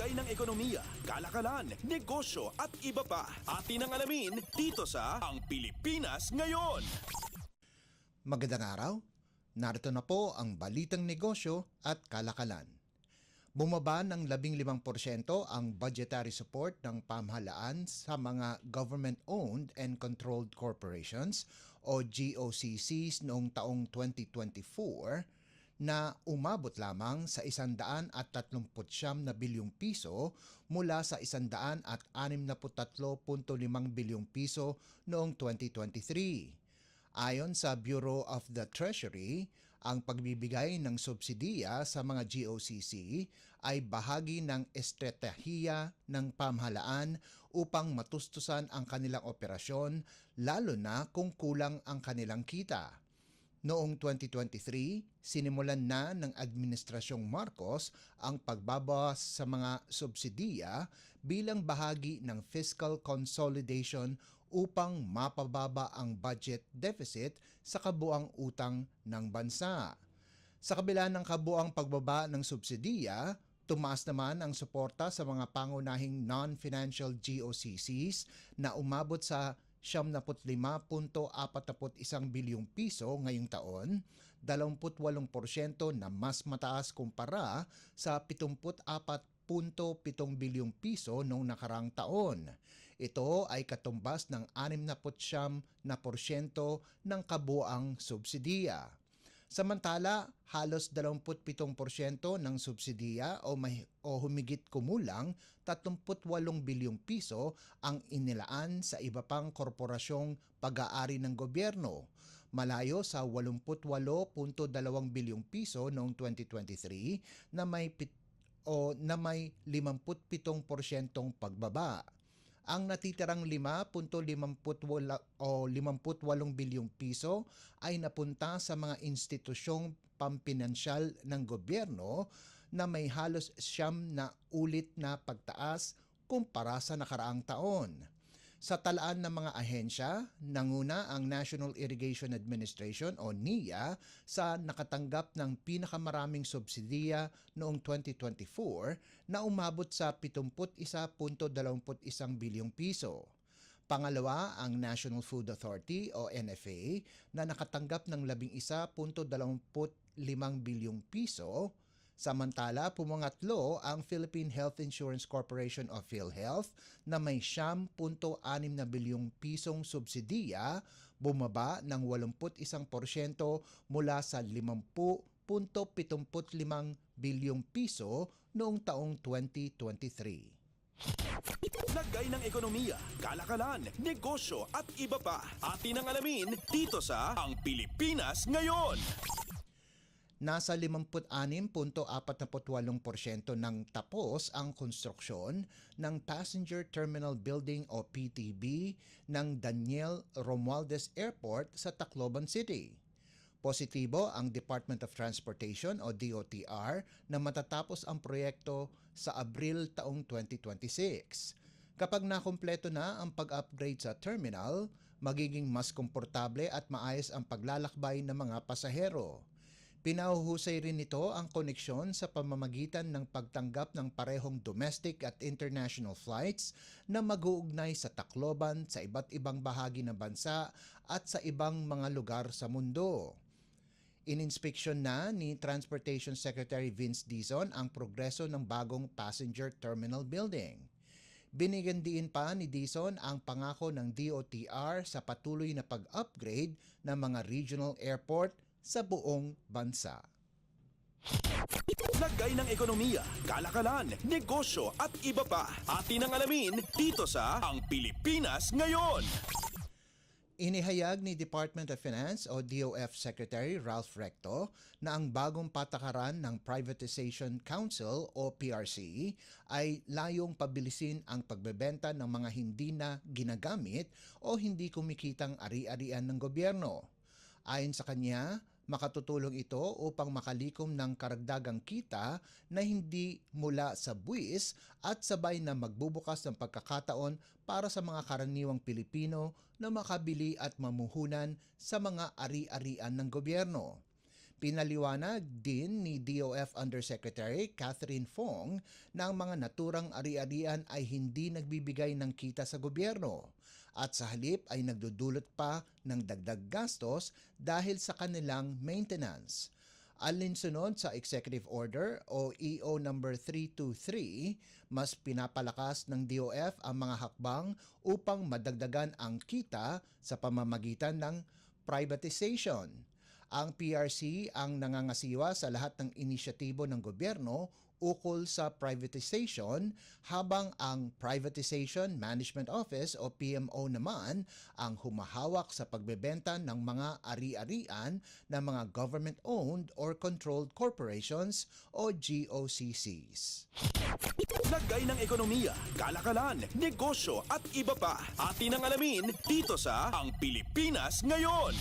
Lagay ng ekonomiya, kalakalan, negosyo at iba pa. Atin ang alamin dito sa Ang Pilipinas Ngayon. Magandang araw. Narito na po ang balitang negosyo at kalakalan. Bumaba ng 15% ang budgetary support ng pamahalaan sa mga government-owned and controlled corporations o GOCCs noong taong 2024 na umabot lamang sa 139 na bilyong piso mula sa 163.5 bilyong piso noong 2023. Ayon sa Bureau of the Treasury, ang pagbibigay ng subsidiya sa mga GOCC ay bahagi ng estratehiya ng pamahalaan upang matustusan ang kanilang operasyon lalo na kung kulang ang kanilang kita. Noong 2023, sinimulan na ng Administrasyong Marcos ang pagbabawas sa mga subsidiya bilang bahagi ng fiscal consolidation upang mapababa ang budget deficit sa kabuang utang ng bansa. Sa kabila ng kabuang pagbaba ng subsidiya, tumaas naman ang suporta sa mga pangunahing non-financial GOCCs na umabot sa 75.41 bilyong piso ngayong taon, 28% na mas mataas kumpara sa 74.7 bilyong piso noong nakarang taon. Ito ay katumbas ng 69% ng kabuang subsidiya. Samantala, halos 27% ng subsidiya o humigit kumulang 38 bilyong piso ang inilaan sa iba pang korporasyong pag-aari ng gobyerno, malayo sa 88.2 bilyong piso noong 2023 na may 57% pagbaba. Ang natitirang 5.58 bilyong piso ay napunta sa mga institusyong pampinansyal ng gobyerno na may halos 9 na ulit na pagtaas kumpara sa nakaraang taon. Sa talaan ng mga ahensya, nanguna ang National Irrigation Administration o NIA sa nakatanggap ng pinakamaraming subsidiya noong 2024 na umabot sa 71.21 bilyong piso. Pangalawa ang National Food Authority o NFA na nakatanggap ng 11.25 bilyong piso. Samantala, pumangatlo ang Philippine Health Insurance Corporation o PhilHealth na may 9.6 na bilyong pisong subsidiya, bumaba ng 81% mula sa 50.75 bilyong piso noong taong 2023. Lagay ng ekonomiya, kalakalan, negosyo at iba pa. Atin ang alamin dito sa Ang Pilipinas Ngayon. Nasa 56.48% ng tapos ang konstruksyon ng Passenger Terminal Building o PTB ng Daniel Romualdez Airport sa Tacloban City. Positibo ang Department of Transportation o DOTR na matatapos ang proyekto sa Abril taong 2026. Kapag nakumpleto na ang pag-upgrade sa terminal, magiging mas komportable at maayos ang paglalakbay ng mga pasahero. Pinahuhusay rin nito ang koneksyon sa pamamagitan ng pagtanggap ng parehong domestic at international flights na mag-uugnay sa Tacloban sa iba't ibang bahagi ng bansa at sa ibang mga lugar sa mundo. Ininspeksyon na ni Transportation Secretary Vince Dizon ang progreso ng bagong passenger terminal building. Binigyan diin pa ni Dizon ang pangako ng DOTR sa patuloy na pag-upgrade ng mga regional airport sa buong bansa. Lagay ng ekonomiya, kalakalan, negosyo at iba pa. Atin ang alamin dito sa Ang Pilipinas Ngayon. Inihayag ni Department of Finance o DOF Secretary Ralph Recto na ang bagong patakaran ng Privatization Council o PRC ay layong pabilisin ang pagbebenta ng mga hindi na ginagamit o hindi kumikitang ari-arian ng gobyerno. Ayon sa kanya, makatutulong ito upang makalikom ng karagdagang kita na hindi mula sa buwis at sabay na magbubukas ng pagkakataon para sa mga karaniwang Pilipino na makabili at mamuhunan sa mga ari-arian ng gobyerno. Pinaliwanag din ni DOF Undersecretary Catherine Fong na ang mga naturang ari-arian ay hindi nagbibigay ng kita sa gobyerno at sa halip ay nagdudulot pa ng dagdag gastos dahil sa kanilang maintenance. Alinsunod sa Executive Order o EO number 323, mas pinapalakas ng DOF ang mga hakbang upang madagdagan ang kita sa pamamagitan ng privatization. Ang PRC ang nangangasiwa sa lahat ng inisyatibo ng gobyerno ukol sa privatization habang ang Privatization Management Office o PMO naman ang humahawak sa pagbebenta ng mga ari-arian ng mga government-owned or controlled corporations o GOCCs. Naggay ng ekonomiya, kalakalan, negosyo at iba pa. Atin ang alamin dito sa Ang Pilipinas Ngayon.